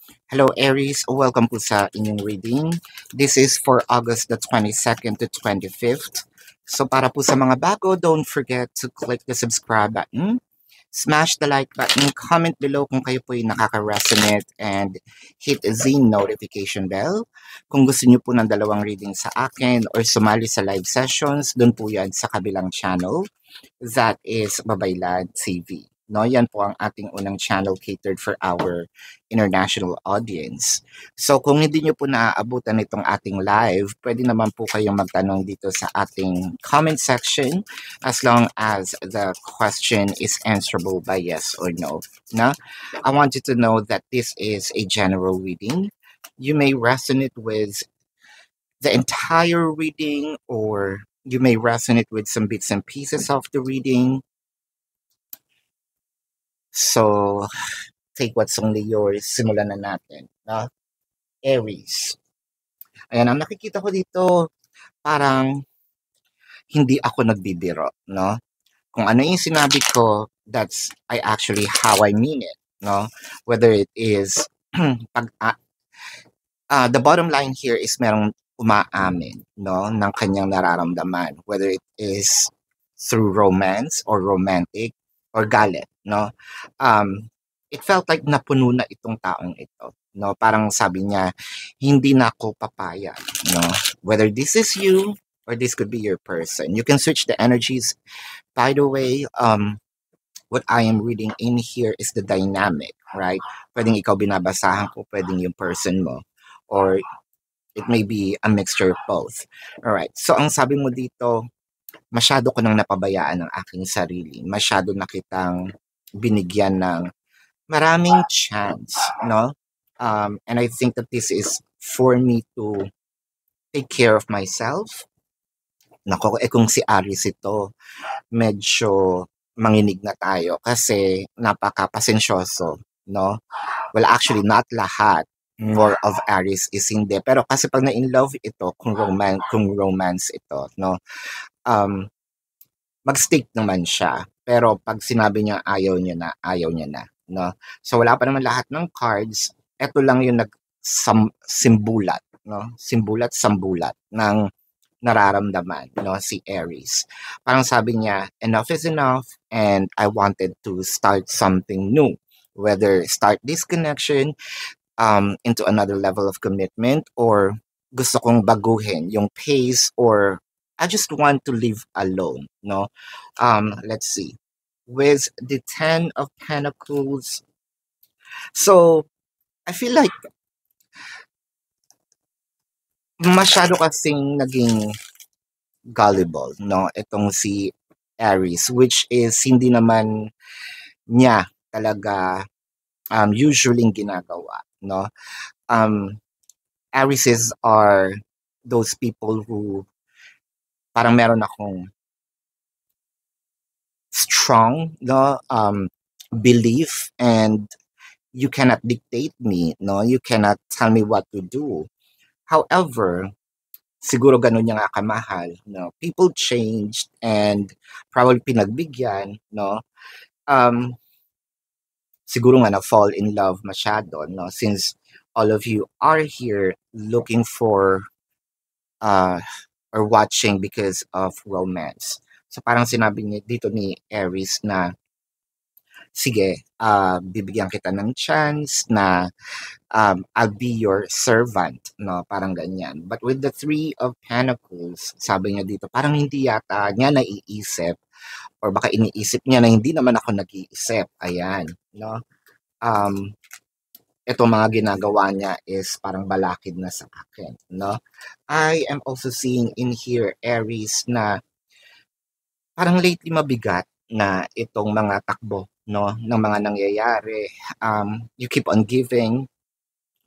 Hello Aries, welcome po sa inyong reading. This is for August the 22nd to 25th. So para po sa mga bago, don't forget to click the subscribe button, smash the like button, comment below kung kayo po yung nakaka-resonate, and hit the notification bell. Kung gusto niyo po ng dalawang reading sa akin or sumali sa live sessions, doon po yan sa kabilang channel. That is Babaylad TV. No, yan po ang ating unang channel catered for our international audience. So kung hindi nyo po naaabutan itong ating live, pwede naman po kayong magtanong dito sa ating comment section as long as the question is answerable by yes or no. Na? I want you to know that this is a general reading. You may resonate with the entire reading, or you may resonate with some bits and pieces of the reading. So, take what's only yours. Simulan na natin. No? Aries. Ayan, ang nakikita ko dito, parang hindi ako nagbibiro. No? Kung ano yung sinabi ko, I actually how I mean it. No? Whether it is, the bottom line here is merong umaamin, no, ng kanyang nararamdaman, whether it is through romance or romantic or galit, no. It felt like napuno na itong taong ito, no. Parang sabi niya, hindi na ako papayag, no. Whether this is you or this could be your person. You can switch the energies. By the way, what I am reading in here is the dynamic, right? Pwedeng ikaw binabasahan ko, pwedeng yung person mo, or it may be a mixture of both. Alright, so ang sabi mo dito, masyado ko nang napabayaan ang aking sarili. Masyado na kitang binigyan ng maraming chance, no? And I think that this is for me to take care of myself. Nako, kung si Aries ito, medyo manginig na tayo kasi napaka-pasensyoso, no? Well, actually, not lahat. More of Aries is hindi. Pero kasi pag na-in love ito, kung romance ito, no? Um, mag-stick naman siya. Pero pag sinabi niya ayaw niya na, no? So wala pa naman lahat ng cards. Ito lang yung simbulat, no? Sambulat ng nararamdaman, no, si Aries. Parang sabi niya, enough is enough and I wanted to start something new. Whether start this connection into another level of commitment, or gusto kong baguhin yung pace, or I just want to live alone, no? Let's see. With the 10 of Pentacles, so I feel like masyado kasing naging gullible, no? Itong si Aries, which is hindi naman niya talaga usually ginagawa, no? Arises are those people who parang meron akong strong, no, belief, and you cannot dictate me, no? You cannot tell me what to do. However, siguro ganun niya nga kamahal, no? People changed and probably pinagbigyan, no? Siguro nga na-fall in love masyado, no? Since all of you are here looking for uh, or watching because of romance. So parang sinabi niya dito ni Aries na, sige, bibigyan kita ng chance na I'll be your servant, no? Parang ganyan. But with the Three of Pentacles, sabi niya dito, parang hindi yata niya naiisip, or baka iniisip niya na hindi naman ako nag-iisip. Ayan, no? Um, Itong mga ginagawa niya is parang balakid na sa akin, no? I am also seeing in here, Aries, na parang lately mabigat na itong mga takbo, no, ng mga nangyayari. You keep on giving,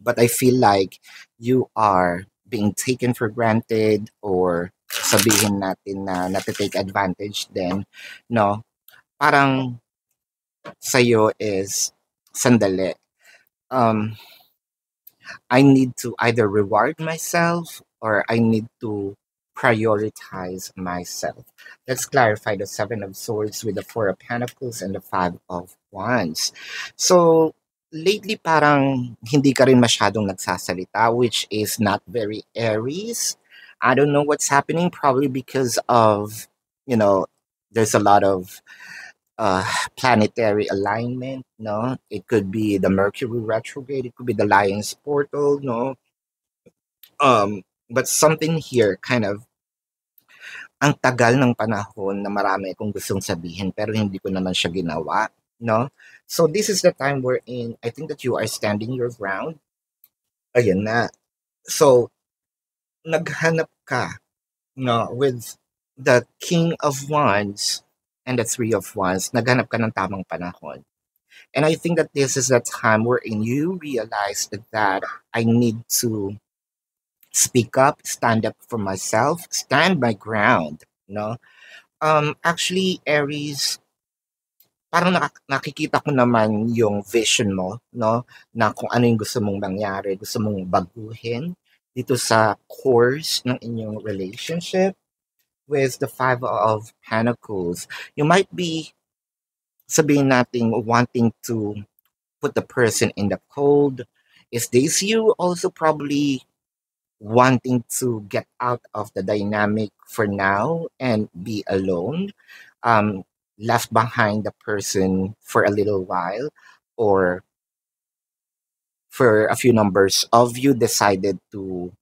but I feel like you are being taken for granted, or sabihin natin na natitake advantage din, no? Parang sa'yo is, sandali, um, I need to either reward myself or I need to prioritize myself. Let's clarify the Seven of Swords with the Four of Pentacles and the Five of Wands. So, lately parang hindi ka rin masyadong nagsasalita, which is not very Aries. I don't know what's happening, probably because of, you know, there's a lot of uh, planetary alignment, no? It could be the Mercury retrograde, it could be the Lion's portal, no? But something here kind of ang tagal ng panahon na marami akong gustong sabihin pero hindi ko naman siya ginawa, no? So this is the time wherein I think that you are standing your ground. Ayan na. So naghanap ka, no, with the King of Wands and the Three of Wands. Naghanap ka ng tamang panahon. And I think that this is the time wherein you realize that I need to speak up, stand up for myself, stand my ground, no? Actually, Aries, parang nakikita ko naman yung vision mo, no? Na kung ano yung gusto mong mangyari, gusto mong baguhin dito sa course ng inyong relationship with the Five of Pentacles. You might be, sabihin natin, wanting to put the person in the cold. Is this you also probably wanting to get out of the dynamic for now and be alone, um, left behind the person for a little while, or for a few numbers of you decided to,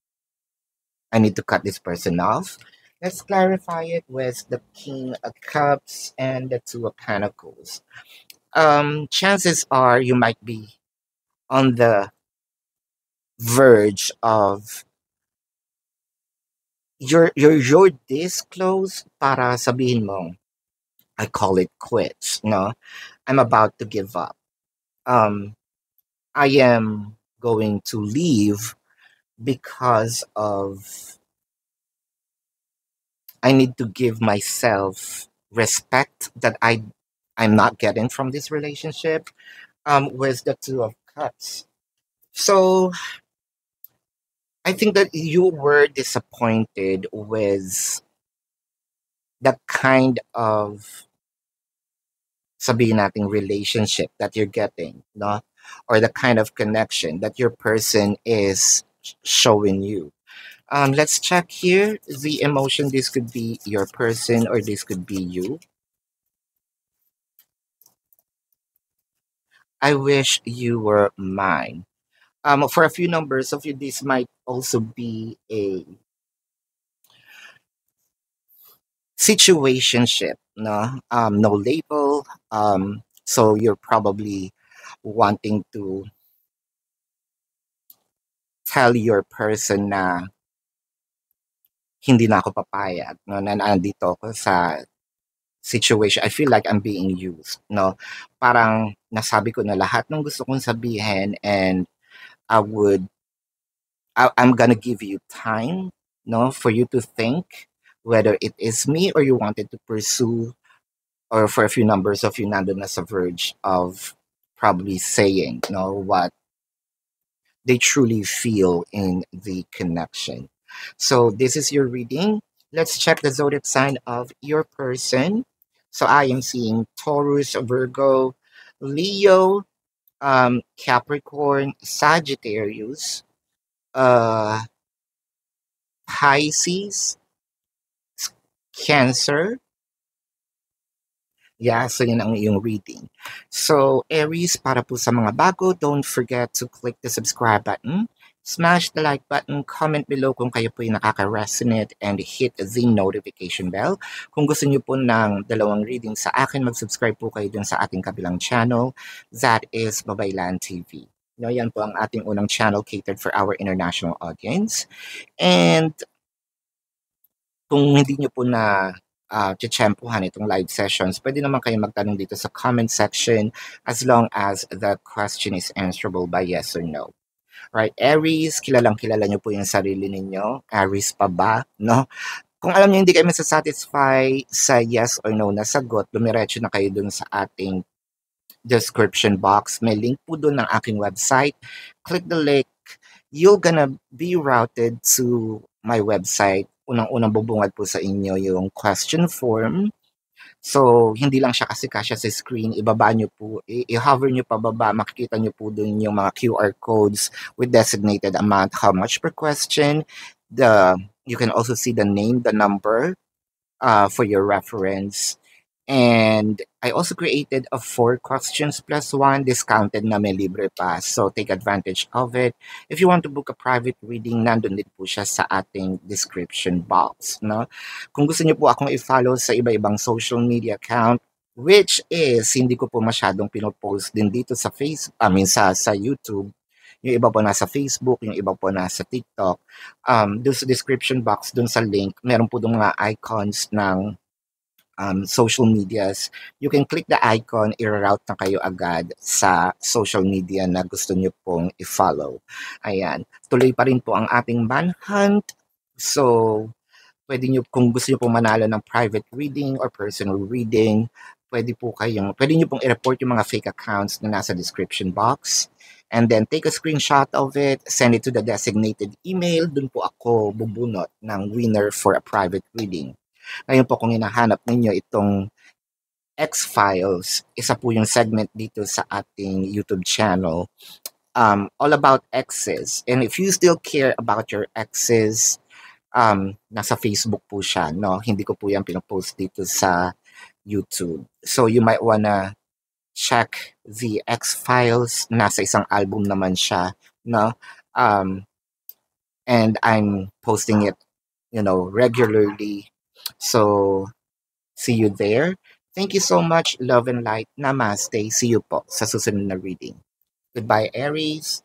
I need to cut this person off. Let's clarify it with the King of Cups and the Two of Pentacles. Chances are you might be on the verge of you're this close para sabihin mo, I call it quits, no? I'm about to give up. Um, I am going to leave because of I need to give myself respect that I'm not getting from this relationship. With the Two of Cups. So I think that you were disappointed with the kind of sabihin nating relationship that you're getting, no? Or the kind of connection that your person is showing you. Let's check here the emotion. This could be your person or this could be you. I wish you were mine. For a few numbers of you, this might also be a situationship, no? No label. So you're probably wanting to tell your person na hindi na ako papayag, no, na nandito ako sa situation. I feel like I'm being used, no? Parang nasabi ko na lahat ng gusto kong sabihin and I would, I'm gonna give you time, no, for you to think whether it is me or you wanted to pursue, or for a few numbers of you nandun na sa verge of probably saying, no, what they truly feel in the connection. So this is your reading. Let's check the zodiac sign of your person. So I am seeing Taurus, Virgo, Leo, Capricorn, Sagittarius, uh, Pisces, Cancer. Yeah, so yun ang iyong reading. So, Aries, para po sa mga bago, don't forget to click the subscribe button, smash the like button, comment below kung kayo po yung nakaka-resonate, and hit the notification bell. Kung gusto niyo po ng dalawang reading sa akin, mag-subscribe po kayo dun sa ating kabilang channel, that is Babaylan TV. No, yan po ang ating unang channel catered for our international audience. And kung hindi niyo po na tiyempuhan itong live sessions, pwede naman kayo magtanong dito sa comment section as long as the question is answerable by yes or no. Right, Aries, kilalang kilala niyo po yung sarili ninyo. Aries pa ba? No? Kung alam niyo hindi kayo masasatisfy sa yes or no na sagot, lumiretso na kayo dun sa ating description box. May link po dun ng aking website. Click the link. You're gonna be routed to my website. Unang-unang bubungad po sa inyo yung question form. So, hindi lang siya kasi kasya sa screen, ibaba niyo po, i-hover niyo pababa, makikita niyo po dun yung mga QR codes with designated amount, how much per question. You can also see the name, the number, for your reference. And I also created a 4 questions plus 1 discounted na may libre pa. So take advantage of it. If you want to book a private reading, nandun din po siya sa ating description box. No? Kung gusto niyo po akong i-follow sa iba-ibang social media account, which is hindi ko po masyadong pinopost din dito sa sa YouTube. Yung iba po nasa Facebook, yung iba po nasa TikTok. Doon sa description box, doon sa link, meron po doon mga icons ng social medias. You can click the icon, i-route na kayo agad sa social media na gusto nyo pong i-follow. Ayan. Tuloy pa rin po ang ating manhunt. So, kung gusto nyo pong manalo ng private reading or personal reading, pwede nyo pong i-report yung mga fake accounts na nasa description box. And then take a screenshot of it, send it to the designated email. Doon po ako bubunot ng winner for a private reading. Ngayon po kung hinahanap ninyo itong X-Files, isa po yung segment dito sa ating YouTube channel, all about exes. And if you still care about your exes, nasa Facebook po siya, no? Hindi ko po yan pinopost dito sa YouTube. So you might wanna check the X-Files. Nasa isang album naman siya, no? And I'm posting it, regularly. So see you there. Thank you so much. Love and light. Namaste. See you po sa susunod na reading. Goodbye, Aries.